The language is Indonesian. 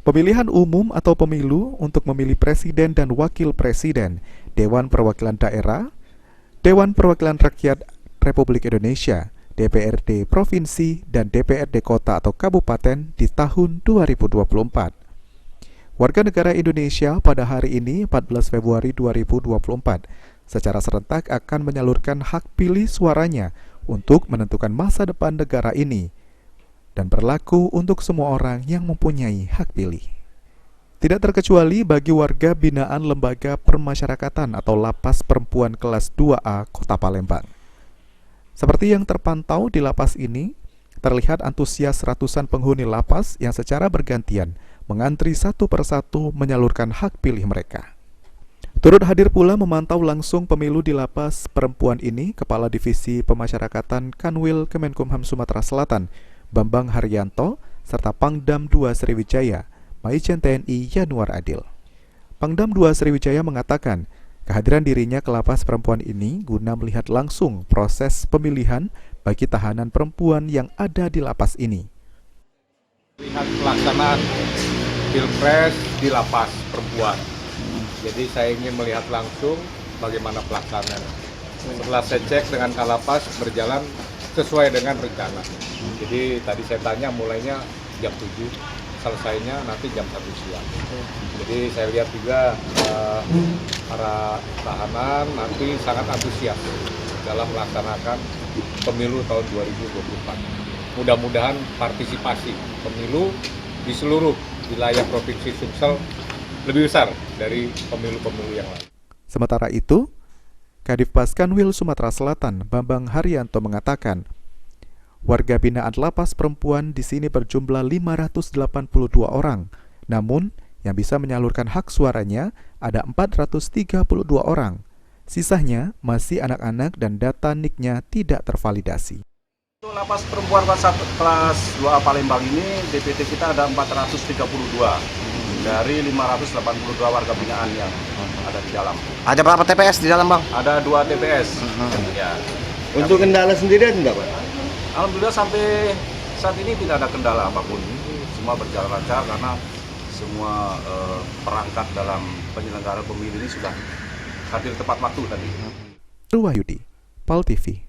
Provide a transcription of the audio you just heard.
Pemilihan umum atau pemilu untuk memilih presiden dan wakil presiden, Dewan Perwakilan Daerah, Dewan Perwakilan Rakyat Republik Indonesia, DPRD Provinsi, dan DPRD Kota atau Kabupaten di tahun 2024. Warga negara Indonesia pada hari ini, 14 Februari 2024, secara serentak akan menyalurkan hak pilih suaranya untuk menentukan masa depan negara ini, dan berlaku untuk semua orang yang mempunyai hak pilih. Tidak terkecuali bagi warga binaan Lembaga Permasyarakatan atau Lapas Perempuan kelas 2A Kota Palembang. Seperti yang terpantau di lapas ini, terlihat antusias ratusan penghuni lapas yang secara bergantian mengantri satu persatu menyalurkan hak pilih mereka. Turut hadir pula memantau langsung pemilu di lapas perempuan ini Kepala Divisi Pemasyarakatan Kanwil Kemenkumham Sumatera Selatan, Bambang Haryanto, serta Pangdam 2 Sriwijaya, Maijen TNI Yanuar Adil. Pangdam 2 Sriwijaya mengatakan, kehadiran dirinya ke lapas perempuan ini guna melihat langsung proses pemilihan bagi tahanan perempuan yang ada di lapas ini. Lihat pelaksanaan Pilpres di lapas perempuan. Jadi saya ingin melihat langsung bagaimana pelaksanaan. Setelah saya cek dengan Kalapas berjalan sesuai dengan rencana. Jadi tadi saya tanya mulainya jam 7, selesainya nanti jam 1 siang. Jadi saya lihat juga para tahanan nanti sangat antusias dalam melaksanakan pemilu tahun 2024. Mudah-mudahan partisipasi pemilu di seluruh wilayah Provinsi Sumsel lebih besar dari pemilu-pemilu yang lain. Sementara itu, Kadifpas Kanwil Sumatera Selatan, Bambang Haryanto mengatakan, warga binaan lapas perempuan di sini berjumlah 582 orang. Namun, yang bisa menyalurkan hak suaranya ada 432 orang. Sisanya masih anak-anak dan data NIK-nya tidak tervalidasi. Untuk lapas perempuan kelas 2A Palembang ini, DPT kita ada 432 dari 582 warga binaan yang ada di dalam. Ada berapa TPS di dalam, Bang? Ada 2 TPS. Ya. Untuk kendala sendiri ada nggak, Pak? Alhamdulillah sampai saat ini tidak ada kendala apapun. Semua berjalan lancar karena semua perangkat dalam penyelenggaraan pemilu ini sudah hadir tepat waktu tadi. Wahyudi, PAL TV.